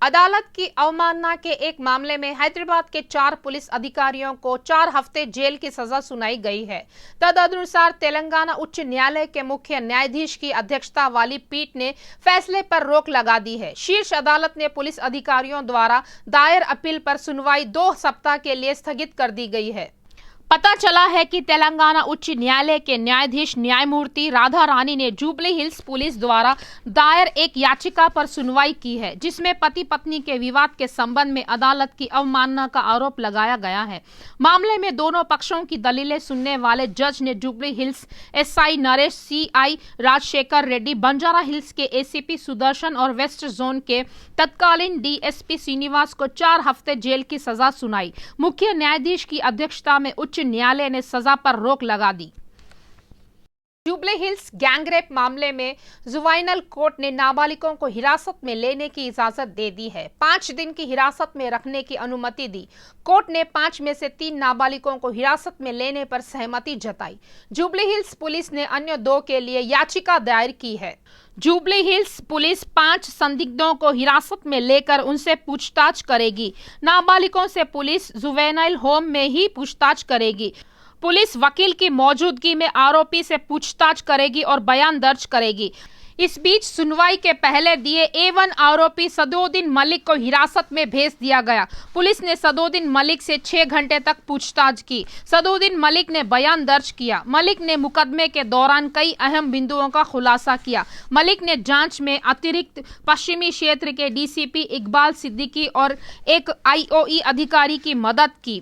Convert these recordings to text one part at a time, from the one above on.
अदालत की अवमानना के एक मामले में हैदराबाद के 4 पुलिस अधिकारियों को 4 हफ्ते जेल की सजा सुनाई गई है। तदनुसार तेलंगाना उच्च न्यायालय के मुख्य न्यायाधीश की अध्यक्षता वाली पीठ ने फैसले पर रोक लगा दी है। शीर्ष अदालत ने पुलिस अधिकारियों द्वारा दायर अपील पर सुनवाई 2 सप्ताह के लिए स्थगित कर दी गई है। पता चला है कि तेलंगाना उच्च न्यायालय के न्यायाधीश न्यायमूर्ति राधा रानी ने जुबली हिल्स पुलिस द्वारा दायर एक याचिका पर सुनवाई की है, जिसमें पति पत्नी के विवाद के संबंध में अदालत की अवमानना का आरोप लगाया गया है। मामले में दोनों पक्षों की दलीलें सुनने वाले जज ने जुबली हिल्स एसआई नरेश, सीआई राजशेखर रेड्डी, बंजारा हिल्स के एसीपी सुदर्शन और वेस्ट जोन के तत्कालीन डीएसपी श्रीनिवास को 4 हफ्ते जेल की सजा सुनाई। मुख्य न्यायाधीश की अध्यक्षता में उच्च न्यायालय ने सजा पर रोक लगा दी। जुबली हिल्स गैंगरेप मामले में जुवेनाइल कोर्ट ने नाबालिगों को हिरासत में लेने की इजाजत दे दी है। 5 दिन की हिरासत में रखने की अनुमति दी। कोर्ट ने 5 में से 3 नाबालिगों को हिरासत में लेने पर सहमति जताई। जुबली हिल्स पुलिस ने अन्य 2 के लिए याचिका दायर की है। जुबली हिल्स पुलिस 5 संदिग्धों को हिरासत में लेकर उनसे पूछताछ करेगी। नाबालिगों से पुलिस जुवेनाइल होम में ही पूछताछ करेगी। पुलिस वकील की मौजूदगी में आरोपी से पूछताछ करेगी और बयान दर्ज करेगी। इस बीच सुनवाई के पहले दिए A1 आरोपी सदुद्दीन मलिक को हिरासत में भेज दिया गया। पुलिस ने सदुद्दीन मलिक से 6 घंटे तक पूछताछ की। सदुद्दीन मलिक ने बयान दर्ज किया। मलिक ने मुकदमे के दौरान कई अहम बिंदुओं का खुलासा किया। मलिक ने जांच में अतिरिक्त पश्चिमी क्षेत्र के डीसीपी इकबाल सिद्दीकी और एक IOE अधिकारी की मदद की।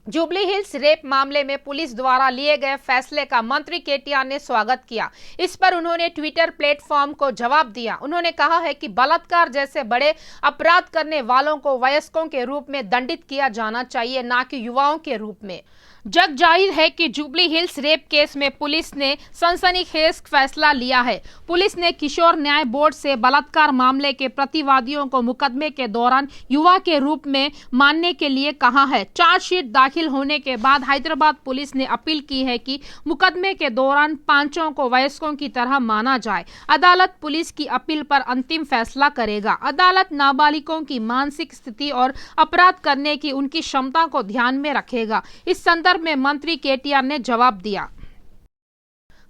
जुबली हिल्स रेप मामले में पुलिस द्वारा लिए गए फैसले का मंत्री केटीआर ने स्वागत किया। इस पर उन्होंने ट्विटर प्लेटफॉर्म को जवाब दिया। उन्होंने कहा है कि बलात्कार जैसे बड़े अपराध करने वालों को वयस्कों के रूप में दंडित किया जाना चाहिए, न कि युवाओं के रूप में। जग जाहिर है कि जुबली हिल्स रेप केस में पुलिस ने सनसनीखेज फैसला लिया है। पुलिस ने किशोर न्याय बोर्ड से बलात्कार मामले के प्रतिवादियों को मुकदमे के दौरान युवा के रूप में मानने के लिए कहा है। चार्जशीट दाखिल होने के बाद हैदराबाद पुलिस ने अपील की है कि मुकदमे के दौरान 5 को वयस्कों की तरह माना जाए। अदालत पुलिस की अपील पर अंतिम फैसला करेगा। अदालत नाबालिगों की मानसिक स्थिति और अपराध करने की उनकी क्षमता को ध्यान में रखेगा। इस संदर्भ में मंत्री केटीआर ने जवाब दिया।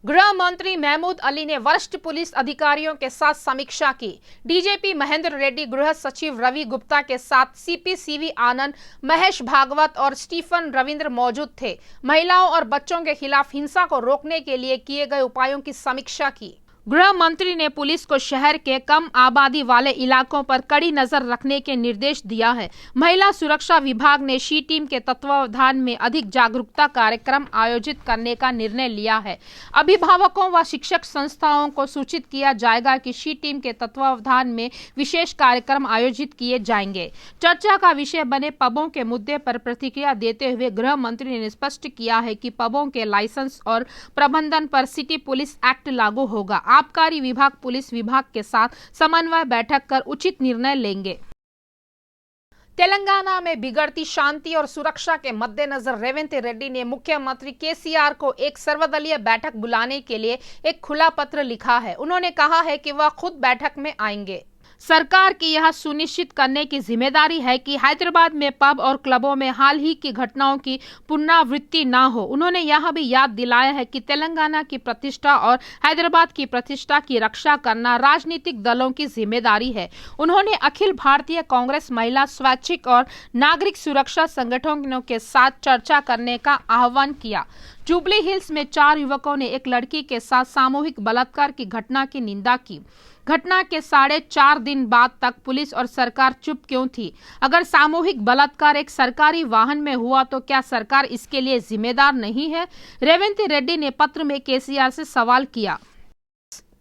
गृह मंत्री महमूद अली ने वरिष्ठ पुलिस अधिकारियों के साथ समीक्षा की। डीजीपी महेंद्र रेड्डी, गृह सचिव रवि गुप्ता के साथ सीपी CV आनंद, महेश भागवत और स्टीफन रविंद्र मौजूद थे। महिलाओं और बच्चों के खिलाफ हिंसा को रोकने के लिए किए गए उपायों की समीक्षा की। गृह मंत्री ने पुलिस को शहर के कम आबादी वाले इलाकों पर कड़ी नजर रखने के निर्देश दिया है। महिला सुरक्षा विभाग ने शी टीम के तत्वावधान में अधिक जागरूकता कार्यक्रम आयोजित करने का निर्णय लिया है। अभिभावकों व शिक्षक संस्थाओं को सूचित किया जाएगा कि शी टीम के तत्वावधान में विशेष कार्यक्रम आयोजित किए जाएंगे। चर्चा का विषय बने पबों के मुद्दे पर प्रतिक्रिया देते हुए गृह मंत्री ने स्पष्ट किया है कि पबों के लाइसेंस और प्रबंधन पर सिटी पुलिस एक्ट लागू होगा। आबकारी विभाग पुलिस विभाग के साथ समन्वय बैठक कर उचित निर्णय लेंगे। तेलंगाना में बिगड़ती शांति और सुरक्षा के मद्देनजर रेवंत रेड्डी ने मुख्यमंत्री केसीआर को एक सर्वदलीय बैठक बुलाने के लिए एक खुला पत्र लिखा है। उन्होंने कहा है कि वह खुद बैठक में आएंगे। सरकार की यह सुनिश्चित करने की जिम्मेदारी है कि हैदराबाद में पब और क्लबों में हाल ही की घटनाओं की पुनरावृत्ति न हो। उन्होंने यह भी याद दिलाया है कि तेलंगाना की प्रतिष्ठा और हैदराबाद की प्रतिष्ठा की रक्षा करना राजनीतिक दलों की जिम्मेदारी है। उन्होंने अखिल भारतीय कांग्रेस, महिला, स्वैच्छिक और नागरिक सुरक्षा संगठनों के साथ चर्चा करने का आह्वान किया। जुबली हिल्स में 4 युवकों ने एक लड़की के साथ सामूहिक बलात्कार की घटना की निंदा की। घटना के 4.5 दिन बाद तक पुलिस और सरकार चुप क्यों थी? अगर सामूहिक बलात्कार एक सरकारी वाहन में हुआ तो क्या सरकार इसके लिए जिम्मेदार नहीं है? रेवंत रेड्डी ने पत्र में केसीआर से सवाल किया।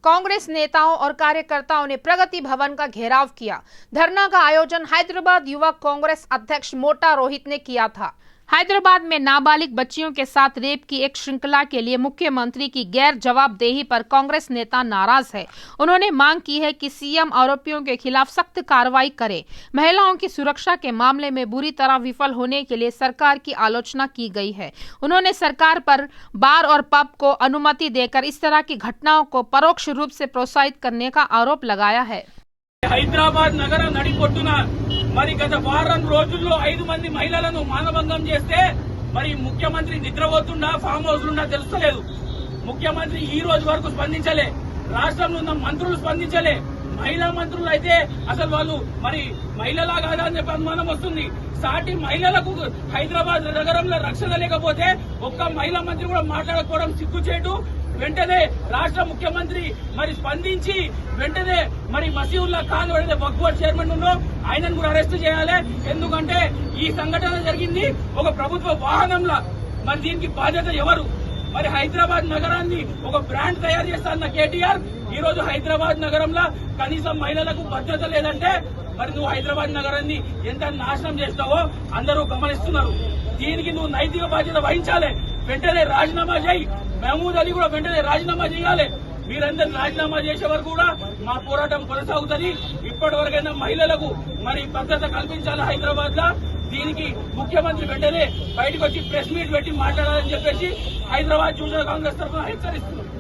कांग्रेस नेताओं और कार्यकर्ताओं ने प्रगति भवन का घेराव किया। धरना का आयोजन हैदराबाद युवा कांग्रेस अध्यक्ष मोटा रोहित ने किया था। हैदराबाद में नाबालिग बच्चियों के साथ रेप की एक श्रृंखला के लिए मुख्यमंत्री की गैर जवाबदेही पर कांग्रेस नेता नाराज है। उन्होंने मांग की है कि सीएम आरोपियों के खिलाफ सख्त कार्रवाई करे। महिलाओं की सुरक्षा के मामले में बुरी तरह विफल होने के लिए सरकार की आलोचना की गई है। उन्होंने सरकार पर बार और पब को अनुमति देकर इस तरह की घटनाओं को परोक्ष रूप से प्रोत्साहित करने का आरोप लगाया है। హైదరాబాద్ నగర నడిపొట్టున మరి గత వారం రోజుల్లో 5 మంది మహిళలను మానభంగం చేస్తే మరి ముఖ్యమంత్రి నిద్రపోతుండా ఫామ్ హౌస్ ఉండా తెలుస్తలేదు. ముఖ్యమంత్రి ఈ రోజు వరకు స్పందించలే, రాష్ట్రంలో ఉన్న మంత్రులు స్పందించలే. మహిళా మంత్రులు అయితే అసలు వాళ్ళు మరి మహిళలా కాదా అని చెప్పి అనుమానం వస్తుంది. సాటి మహిళలకు హైదరాబాద్ నగరంలో రక్షణ లేకపోతే ఒక్క మహిళా మంత్రి కూడా మాట్లాడకపోవడం సిగ్గుచేటు. వెంటనే రాష్ట్ర ముఖ్యమంత్రి మరి స్పందించి వెంటనే మరి మసీవుల్లా ఖాన్ ఎవరైతే వక్ఫ్ బోర్డు చైర్మన్ ఉన్నో ఆయనను కూడా అరెస్ట్ చేయాలి. ఎందుకంటే ఈ సంఘటన జరిగింది ఒక ప్రభుత్వ వాహనంలో. మరి దీనికి బాధ్యత ఎవరు? మరి హైదరాబాద్ నగరాన్ని ఒక బ్రాండ్ తయారు చేస్తాన్న కేటీఆర్ ఈ రోజు హైదరాబాద్ నగరంలో కనీసం మహిళలకు భద్రత లేదంటే మరి నువ్వు హైదరాబాద్ నగరాన్ని ఎంత నాశనం చేస్తావో అందరూ గమనిస్తున్నారు. దీనికి నువ్వు నైతిక బాధ్యత వహించాలి. వెంటనే రాజీనామా చేయి. మహమూద్ అలీ కూడా వెంటనే రాజీనామా చేయాలి. మీరందరూ రాజీనామా చేసే వరకు కూడా మా పోరాటం కొనసాగుతుంది. ఇప్పటి వరకైనా మహిళలకు మరి భద్రత కల్పించాలి హైదరాబాద్ లో. దీనికి ముఖ్యమంత్రి వెంటనే బయటకు వచ్చి ప్రెస్ మీట్ పెట్టి మాట్లాడాలని చెప్పేసి హైదరాబాద్ యువజన కాంగ్రెస్ తరఫున హెచ్చరిస్తున్నారు.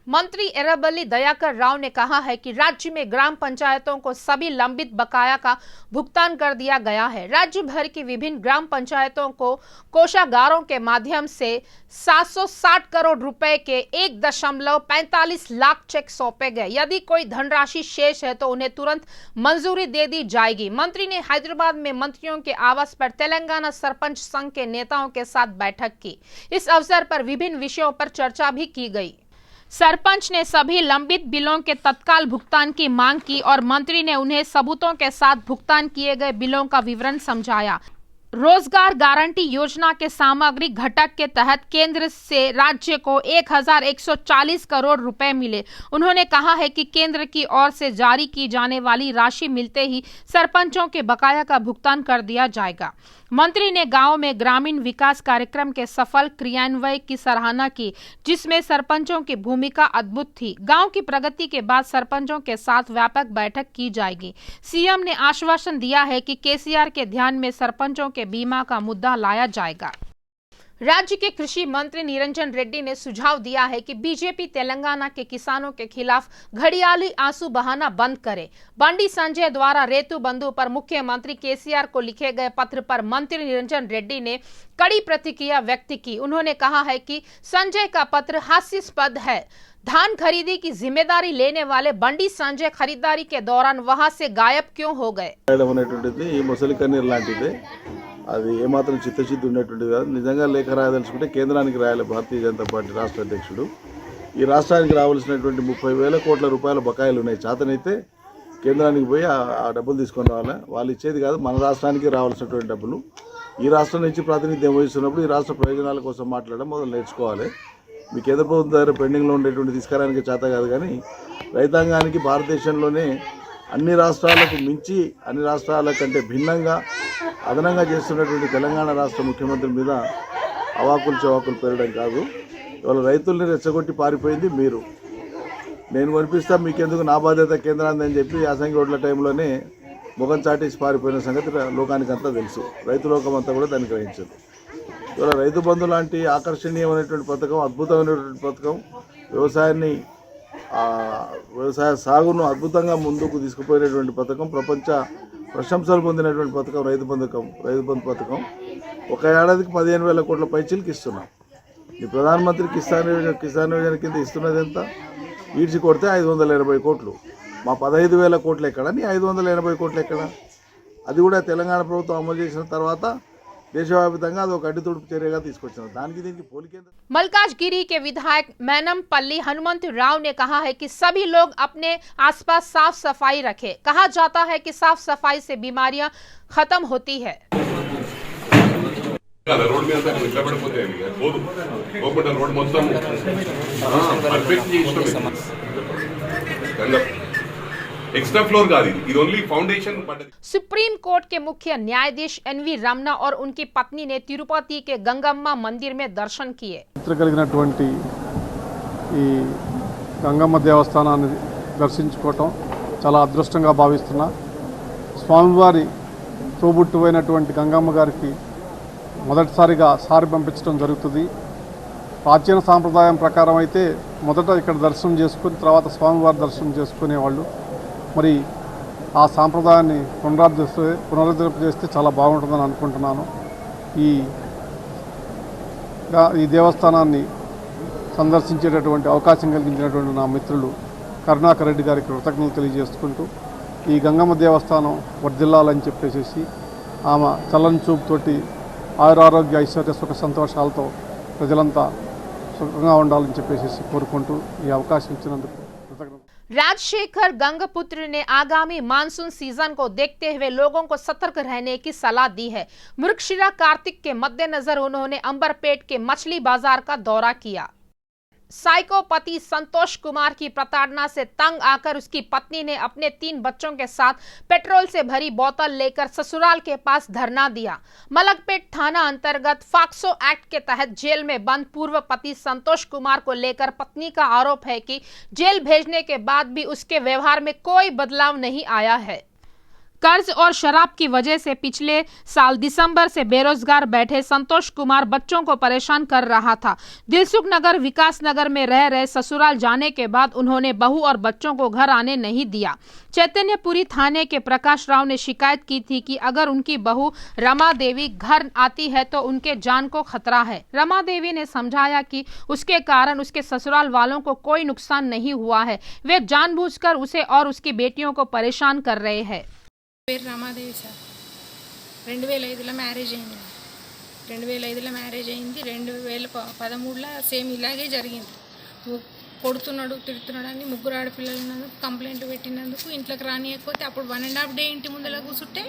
मंत्री एर्रबल्ली दयाकर राव ने कहा है कि राज्य में ग्राम पंचायतों को सभी लंबित बकाया का भुगतान कर दिया गया है। राज्य भर की विभिन्न ग्राम पंचायतों को कोषागारों के माध्यम से 760 करोड़ रुपए के 1.45 लाख चेक सौंपे गए। यदि कोई धनराशि शेष है तो उन्हें तुरंत मंजूरी दे दी जाएगी। मंत्री ने हैदराबाद में मंत्रियों के आवास पर तेलंगाना सरपंच संघ के नेताओं के साथ बैठक की। इस अवसर पर विभिन्न विषयों पर चर्चा भी की गई। सरपंच ने सभी लंबित बिलों के तत्काल भुगतान की मांग की और मंत्री ने उन्हें सबूतों के साथ भुगतान किए गए बिलों का विवरण समझाया। रोजगार गारंटी योजना के सामग्री घटक के तहत केंद्र से राज्य को 1140 करोड़ रुपए मिले। उन्होंने कहा है कि केंद्र की ओर से जारी की जाने वाली राशि मिलते ही सरपंचों के बकाया का भुगतान कर दिया जाएगा। मंत्री ने गांव में ग्रामीण विकास कार्यक्रम के सफल क्रियान्वयन की सराहना की, जिसमें सरपंचों की भूमिका अद्भुत थी। गांव की प्रगति के बाद सरपंचों के साथ व्यापक बैठक की जाएगी। सीएम ने आश्वासन दिया है कि केसीआर के ध्यान में सरपंचों के बीमा का मुद्दा लाया जाएगा। राज्य के कृषि मंत्री निरंजन रेड्डी ने सुझाव दिया है कि बीजेपी तेलंगाना के किसानों के खिलाफ घड़ियाली आंसू बहाना बंद करे। बंडी संजय द्वारा रेतु बंधु पर मुख्यमंत्री केसीआर को लिखे गए पत्र पर मंत्री निरंजन रेड्डी ने कड़ी प्रतिक्रिया व्यक्त की। उन्होंने कहा है कि संजय का पत्र हास्यास्पद है। धान खरीदी की जिम्मेदारी लेने वाले बंडी संजय खरीदारी के दौरान वहां से गायब क्यों हो गए? అది ఏమాత్రం చిత్తశుద్ధి ఉన్నటువంటిది కాదు. నిజంగా లేఖ రాయదలుచుకుంటే కేంద్రానికి రాయాలి భారతీయ జనతా పార్టీ రాష్ట్ర అధ్యక్షుడు. ఈ రాష్ట్రానికి రావాల్సినటువంటి 30,000 కోట్ల రూపాయల బకాయిలు ఉన్నాయి. చేతనైతే కేంద్రానికి పోయి ఆ డబ్బులు తీసుకొని రావాలి. వాళ్ళు ఇచ్చేది కాదు, మన రాష్ట్రానికి రావాల్సినటువంటి డబ్బులు. ఈ రాష్ట్రం నుంచి ప్రాతినిధ్యం వహిస్తున్నప్పుడు ఈ రాష్ట్ర ప్రయోజనాల కోసం మాట్లాడడం మొదలు నేర్చుకోవాలి. మీ కేంద్ర ప్రభుత్వం దగ్గర పెండింగ్లో ఉండేటువంటి తీసుకురానికి చేత కాదు, కానీ రైతాంగానికి భారతదేశంలోనే అన్ని రాష్ట్రాలకు మించి అన్ని రాష్ట్రాల కంటే భిన్నంగా అదనంగా చేస్తున్నటువంటి తెలంగాణ రాష్ట్ర ముఖ్యమంత్రి మీద అవాకులు చవాకులు పెరగడం కాదు. ఇవాళ రైతుల్ని రెచ్చగొట్టి పారిపోయింది మీరు. నేను కొనిపిస్తా మీకెందుకు, నా బాధ్యత కేంద్రాన్ని అని చెప్పి యాసంగి రోడ్ల టైంలోనే ముఖం చాటేసి పారిపోయిన సంగతి లోకానికి అంతా తెలుసు. రైతు లోకం అంతా కూడా దాన్ని గ్రహించదు. ఇవాళ రైతు బంధు లాంటి ఆకర్షణీయమైనటువంటి పథకం, అద్భుతమైనటువంటి పథకం, వ్యవసాయ సాగును అద్భుతంగా ముందుకు తీసుకుపోయినటువంటి పథకం, ప్రపంచ ప్రశంసలు పొందినటువంటి పథకం రైతు బంధు పథకం. ఒక ఏడాదికి 15,000 కోట్ల పైచీలకి ఇస్తున్నాం. ఈ ప్రధానమంత్రి కిసాన్ యోజన కింద ఇస్తున్నది ఎంత? ఈడ్చి కొడితే 580 కోట్లు. మా 15,000 కోట్లు ఎక్కడ, నీ 580 కోట్లు ఎక్కడ? అది కూడా తెలంగాణ ప్రభుత్వం అమలు చేసిన తర్వాత देशव्यापी चर्यगा मल्काजगिरी के विधायक मैनमपल्ली हनुमंत राव ने कहा है कि सभी लोग अपने आसपास साफ सफाई रखें। कहा जाता है कि साफ सफाई से बीमारियां खत्म होती है। रोड में रोड మొత్తం एक्स्ट्रा फ्लोर का ఇది ఓన్లీ ఫౌండేషన్ పడ్డది। सुप्रीम कोर्ट के मुख्य न्यायाधीश एनवी रमना और उनकी पत्नी ने तिरुपति के गंगम्मा मंदिर में दर्शन किए। కలిగినటువంటి ఈ గంగమ్మ దేవస్థానాన్ని దర్శించుకోవటం చాలా అదృష్టంగా భావిస్తున్నా। స్వామివారి తోబుట్టువైనటువంటి గంగమ్మ గారికి మొదటిసారిగా సారి పంపించడం జరుగుతుంది। ప్రాచీన సాంప్రదాయం ప్రకారం అయితే మొదట ఇక్కడ దర్శనం చేసుకుని తర్వాత స్వామివారి దర్శనం చేసుకునేవాళ్ళు. మరి ఆ సాంప్రదాయాన్ని పునరుద్ధరింపజేస్తే చాలా బాగుంటుందని అనుకుంటున్నాను. ఈ దేవస్థానాన్ని సందర్శించేటటువంటి అవకాశం కలిగించినటువంటి నా మిత్రులు కరుణాకర్ రెడ్డి గారికి కృతజ్ఞతలు తెలియజేసుకుంటూ ఈ గంగమ్మ దేవస్థానం వర్ధిల్లాలని చెప్పేసి ఆమె చల్లని చూపుతోటి ఆయురారోగ్య ఐశ్వర్య సుఖ సంతోషాలతో ప్రజలంతా సుఖంగా ఉండాలని చెప్పేసి కోరుకుంటూ ఈ అవకాశం ఇచ్చినందుకు కృతజ్ఞతలు. राजशेखर गंगपुत्र ने आगामी मानसून सीजन को देखते हुए लोगों को सतर्क रहने की सलाह दी है। मृगशिरा कार्तिक के मद्देनजर उन्होंने अंबरपेट के मछली बाजार का दौरा किया। साइकोपति संतोष कुमार की प्रताड़ना से तंग आकर उसकी पत्नी ने अपने 3 बच्चों के साथ पेट्रोल से भरी बोतल लेकर ससुराल के पास धरना दिया। मलकपेट थाना अंतर्गत फाक्सो एक्ट के तहत जेल में बंद पूर्व पति संतोष कुमार को लेकर पत्नी का आरोप है कि जेल भेजने के बाद भी उसके व्यवहार में कोई बदलाव नहीं आया है। कर्ज और शराब की वजह से पिछले साल दिसंबर से बेरोजगार बैठे संतोष कुमार बच्चों को परेशान कर रहा था। दिलसुख नगर विकास नगर में रह रहे ससुराल जाने के बाद उन्होंने बहू और बच्चों को घर आने नहीं दिया। चैतन्यपुरी थाने के प्रकाश राव ने शिकायत की थी कि अगर उनकी बहू रमा देवी घर आती है तो उनके जान को खतरा है। रमा देवी ने समझाया कि उसके कारण उसके ससुराल वालों को कोई नुकसान नहीं हुआ है, वे जानबूझकर उसे और उसकी बेटियों को परेशान कर रहे हैं। పేరు రమాదేవి సార్. 2005లో మ్యారేజ్ అయింది. 2005లో మ్యారేజ్ అయింది. 2013లో సేమ్ ఇలాగే జరిగింది. కొడుతున్నాడు తిడుతున్నాడు అని 3 ఆడపిల్లలు కంప్లైంట్ పెట్టినందుకు ఇంట్లోకి రానియకపోతే అప్పుడు 1.5 డే ఇంటి ముందర కూర్చుంటే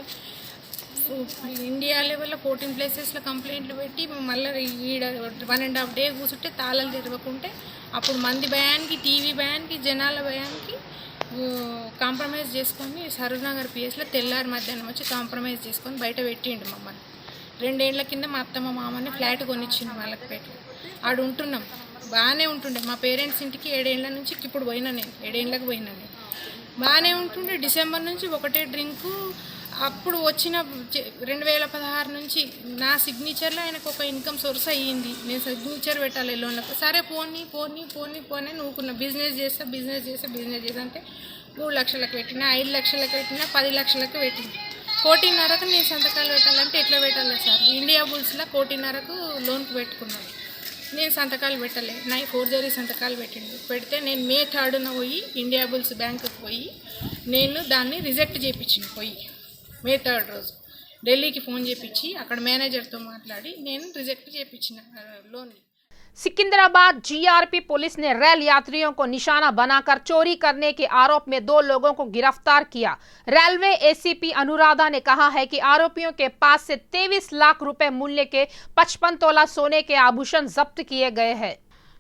ఇండియా లెవెల్లో 14 ప్లేసెస్లో కంప్లైంట్లు పెట్టి మళ్ళీ ఈడ 1.5 డే కూర్చుంటే తాళాలు తెరవకుంటే అప్పుడు మంది భయానికి టీవీ భయానికి జనాల భయానికి కాంప్రమైజ్ చేసుకొని సరూర్నగర్ పిఎస్లో తెల్లారి మధ్యాహ్నం వచ్చి కాంప్రమైజ్ చేసుకొని బయట పెట్టిండు మమ్మల్ని. 2 ఏళ్ల కింద మా అత్తమ్మ మామని ఫ్లాట్ కొనిచ్చిండు మలక్పేటలో. ఆడు ఉంటున్నాం బాగానే ఉంటుండే. మా పేరెంట్స్ ఇంటికి 7 ఏళ్ల నుంచి ఇప్పుడు పోయినా నేను 7 ఏళ్ళకి పోయినా నేను బాగానే ఉంటుండే. డిసెంబర్ నుంచి ఒకటే డ్రింకు. అప్పుడు వచ్చిన 2016 నుంచి నా సిగ్నేచర్లో ఆయనకు ఒక ఇన్కమ్ సోర్స్ అయ్యింది. నేను సిగ్నేచర్ పెట్టాలి లోన్లకు. సరే పోనీ నువ్వుకున్నా. బిజినెస్ చేస్తా అంటే 3 లక్షలకు పెట్టినా, 5 లక్షలకు పెట్టినా, 10 లక్షలకు పెట్టినా. 1,50,00,000కు నేను సంతకాలు పెట్టాలంటే ఎట్లా పెట్టాలి సార్? ఇండియా బుల్స్లో 1,50,00,000కు లోన్కి పెట్టుకున్నాను. నేను సంతకాలు పెట్టలే. నా ఫోర్జరీ సంతకాలు పెడితే నేను మే 3న పోయి ఇండియా బుల్స్ బ్యాంకుకి పోయి నేను దాన్ని రిజెక్ట్ చేయించింది. పోయి మే 3 రోజు ఢిల్లీకి ఫోన్ చేయించి అక్కడ మేనేజర్తో మాట్లాడి నేను రిజెక్ట్ చేయించిన లోన్. सिकंदराबाद जीआरपी पुलिस ने रेल यात्रियों को निशाना बनाकर चोरी करने के आरोप में 2 लोगों को गिरफ्तार किया। रेलवे एसीपी अनुराधा ने कहा है कि आरोपियों के पास से 23 लाख रुपए मूल्य के 55 तोला सोने के आभूषण जब्त किए गए हैं।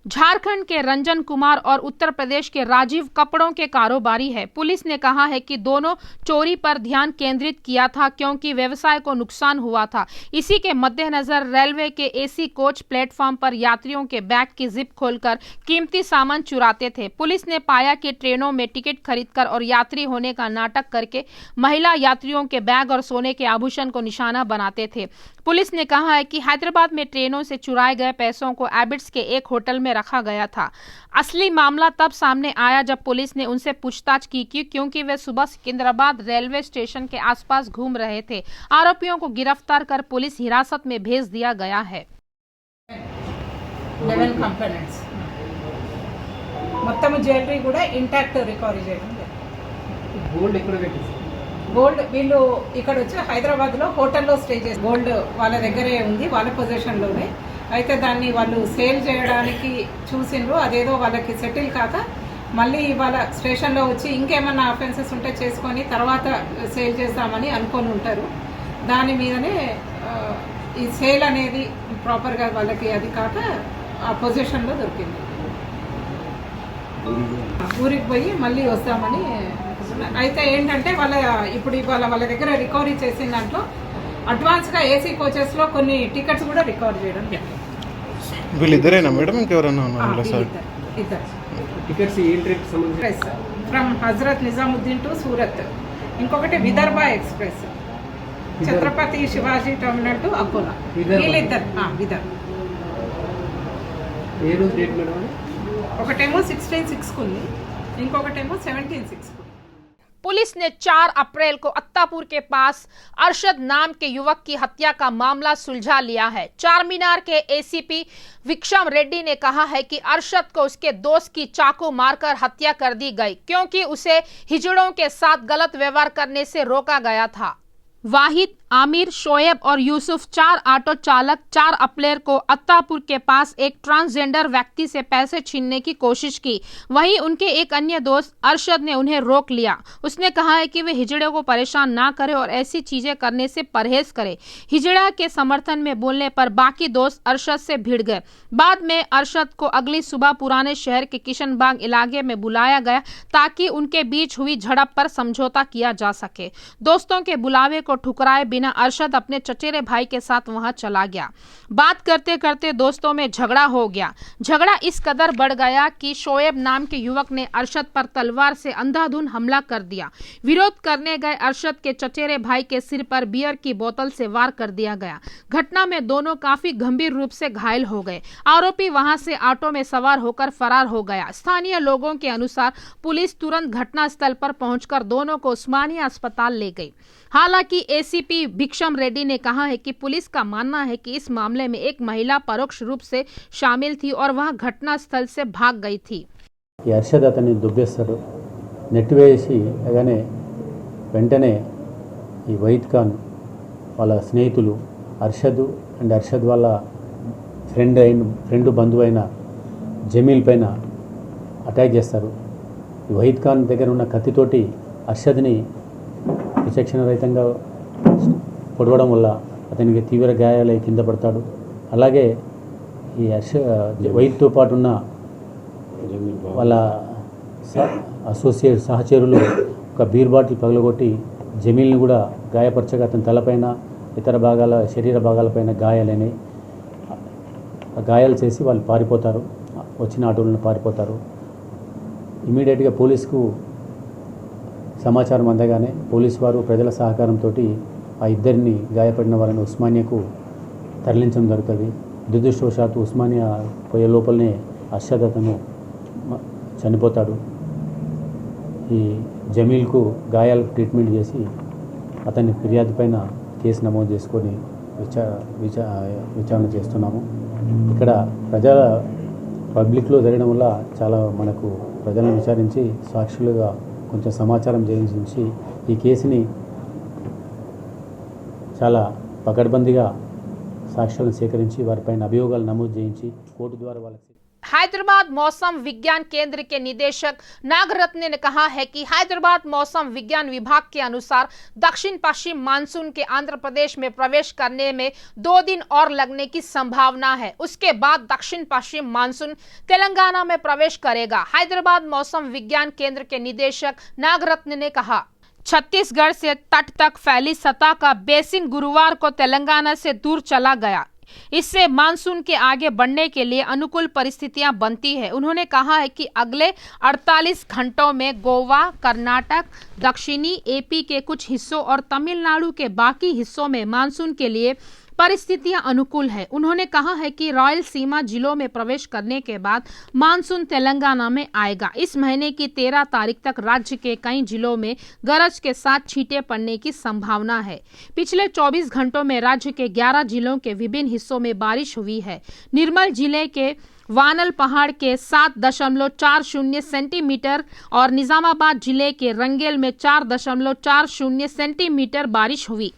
झारखंड के रंजन कुमार और उत्तर प्रदेश के राजीव कपड़ों के कारोबारी है। पुलिस ने कहा है कि दोनों चोरी पर ध्यान केंद्रित किया था क्योंकि व्यवसाय को नुकसान हुआ था। इसी के मद्देनजर रेलवे के एसी कोच प्लेटफॉर्म पर यात्रियों के बैग की जिप खोलकर कीमती सामान चुराते थे। पुलिस ने पाया कि ट्रेनों में टिकट खरीदकर और यात्री होने का नाटक करके महिला यात्रियों के बैग और सोने के आभूषण को निशाना बनाते थे। पुलिस ने कहा है कि हैदराबाद में ट्रेनों से चुराए गए पैसों को एबिट्स के एक होटल में रखा गया था। असली मामला तब सामने आया जब पुलिस ने उनसे पूछताछ की क्योंकि वे सुबह सिकंदराबाद रेलवे स्टेशन के आसपास घूम रहे थे। आरोपियों को गिरफ्तार कर पुलिस हिरासत में भेज दिया गया है। 11 కంపోనెంట్స్ మొత్తం జ్యువెలరీ కూడా ఇంటాక్ట్ రికవరీ చేయడం. గోల్డ్ ఎక్కడ పెట్టేసి గోల్డ్ వీళ్ళు ఇక్కడ వచ్చి హైదరాబాద్లో హోటల్లో స్టే చేసి గోల్డ్ వాళ్ళ దగ్గరే ఉంది, వాళ్ళ పొజిషన్లోనే. అయితే దాన్ని వాళ్ళు సేల్ చేయడానికి చూసిండ్రు. అదేదో వాళ్ళకి సెటిల్ కాక మళ్ళీ వాళ్ళ స్టేషన్లో వచ్చి ఇంకేమన్నా అఫెన్సెస్ ఉంటే చేసుకొని తర్వాత సేల్ చేస్తామని అనుకొని ఉంటారు. దాని మీదనే ఈ సేల్ అనేది ప్రాపర్గా వాళ్ళకి అది కాక ఆ పొజిషన్లో దొరికింది. ఊరికి పోయి మళ్ళీ వస్తామని. అయితే ఏంటంటే ఇప్పుడు ఇవాళ వాళ్ళ దగ్గర రికవరీ చేసిన దాంట్లో అడ్వాన్స్గా ఏసీ కోచెస్లో కొన్ని టికెట్స్ కూడా రికవర్ చేయడం. వీళ్ళిద్దరేనా మేడం ఇంకెవరైనా ఉన్నారు? ఇద్దరు టికెట్స్ ఏ ట్రిప్ సంబంధించి ఫ్రమ్ హజరత్ నిజాముద్దీన్ టు సూరత్. ఇంకొకటి Vidarbha Express Chhatrapati Shivaji Terminal to Akola. వీళ్ళిద్దరు విదర్భ. ఏ రోజు డేట్ మేడం అది? ఒకటేమో 16/6 ఉంది, ఇంకొకటేమో 17/6 ఉంది. पुलिस ने 4 अप्रैल को अत्तापुर के पास अरशद नाम के युवक की हत्या का मामला सुलझा लिया है। चारमीनार के एसीपी विक्रम रेड्डी ने कहा है कि अरशद को उसके दोस्त की चाकू मारकर हत्या कर दी गई क्योंकि उसे हिजड़ों के साथ गलत व्यवहार करने से रोका गया था। वाहिद, आमिर, शोएब और यूसुफ 4 ऑटो चालक 4 अप्रैल को अत्तापुर के पास एक ट्रांसजेंडर व्यक्ति से पैसे छीनने की कोशिश की। वहीं उनके एक अन्य दोस्त अरशद ने उन्हें रोक लिया। उसने कहा है कि वे हिजड़े को परेशान ना करें और ऐसी चीजें करने से परहेज करें। हिजड़ा के समर्थन में बोलने पर बाकी दोस्त अरशद से भिड़ गए। बाद में अरशद को अगली सुबह पुराने शहर के किशनबाग इलाके में बुलाया गया ताकि उनके बीच हुई झड़प पर समझौता किया जा सके। दोस्तों के बुलावे को ठुकराए बिना अरशद अपने चचेरे भाई के साथ वहां चला गया। बात करते करते दोस्तों में झगड़ा हो गया। झगड़ा इस कदर बढ़ गया कि शोएब नाम के युवक ने अरशद पर तलवार से अंधाधुंध हमला कर दिया। विरोध करने गए अरशद के चचेरे भाई के सिर पर बियर की बोतल से वार कर दिया गया। घटना में दोनों काफी गंभीर रूप से घायल हो गए। आरोपी वहां से ऑटो में सवार होकर फरार हो गया। स्थानीय लोगों के अनुसार पुलिस तुरंत घटनास्थल पर पहुंचकर दोनों को उस्मानिया अस्पताल ले गई। हालांकि एसीपी विक्रम रेड्डी ने कहा है कि पुलिस का मानना है कि इस मामले में एक महिला परोक्ष रूप से शामिल थी और वह घटनास्थल से भाग गई थी। ఈ అర్షద్ అతన్ని దుబ్బేస్తాడు, నెట్టివేసి అలానే వెంటనే ఈ వైద్ ఖాన్ వాళ్ళ స్నేహితులు అర్షద్ వాళ్ళ ఫ్రెండ్ బంధువైన జమీల్ పైన అటాక్ చేస్తారు. ఈ వైద్ ఖాన్ దగ్గర ఉన్న కత్తితోటి అర్షద్ని విచక్షణ రహితంగా పొడవడం వల్ల అతనికి తీవ్ర గాయాలై కింద పడతాడు. అలాగే ఈ వైద్తో పాటు ఉన్న వాళ్ళ అసోసియేట్ సహచరులు ఒక బీర్ బాటిల్ పగలగొట్టి జమీల్ని కూడా గాయపరచగా అతని తలపైన ఇతర భాగాల శరీర భాగాలపైన గాయాలు చేసి వాళ్ళు పారిపోతారు. వచ్చిన ఆటోలను పారిపోతారు. ఇమీడియట్గా పోలీసుకు సమాచారం అందగానే పోలీసు వారు ప్రజల సహకారంతో ఆ ఇద్దరిని గాయపడిన వారిని ఉస్మానియాకు తరలించడం జరుగుతుంది. దురదృష్టవశాత్తు ఉస్మానియా పోయే లోపలనే అర్షద్ అతను చనిపోతాడు. ఈ జమీల్కు గాయాలకు ట్రీట్మెంట్ చేసి అతన్ని ఫిర్యాదు పైన కేసు నమోదు చేసుకొని విచారణ చేస్తున్నాము. ఇక్కడ పబ్లిక్లో జరగడం వల్ల చాలా మనకు ప్రజలను విచారించి సాక్షులుగా కొంచెం సమాచారం చేయించి ఈ కేసుని చాలా పకడ్బందీగా సాక్ష్యాలను సేకరించి వారిపైన అభియోగాలు నమోదు చేయించి కోర్టు ద్వారా వాళ్ళకి हैदराबाद मौसम विज्ञान केंद्र के निदेशक नागरत्न ने कहा है कि हैदराबाद मौसम विज्ञान विभाग के अनुसार दक्षिण पश्चिम मानसून के आंध्र प्रदेश में प्रवेश करने में 2 दिन और लगने की संभावना है। उसके बाद दक्षिण पश्चिम मानसून तेलंगाना में प्रवेश करेगा। हैदराबाद मौसम विज्ञान केंद्र के निदेशक नागरत्न ने कहा, छत्तीसगढ़ से तट तक फैली सतह का बेसिन गुरुवार को तेलंगाना से दूर चला गया। इससे मानसून के आगे बढ़ने के लिए अनुकूल परिस्थितियां बनती है। उन्होंने कहा है कि अगले 48 घंटों में गोवा, कर्नाटक, दक्षिणी एपी के कुछ हिस्सों और तमिलनाडु के बाकी हिस्सों में मानसून के लिए परिस्थितियां अनुकूल है। उन्होंने कहा है कि रॉयल सीमा जिलों में प्रवेश करने के बाद मानसून तेलंगाना में आएगा। इस महीने की 13 तारीख तक राज्य के कई जिलों में गरज के साथ छींटे पड़ने की संभावना है। पिछले 24 घंटों में राज्य के 11 जिलों के विभिन्न हिस्सों में बारिश हुई है। निर्मल जिले के वानल पहाड़ के 7.40 सेंटीमीटर और निजामाबाद जिले के रंगेल में 4.40 सेंटीमीटर बारिश हुई।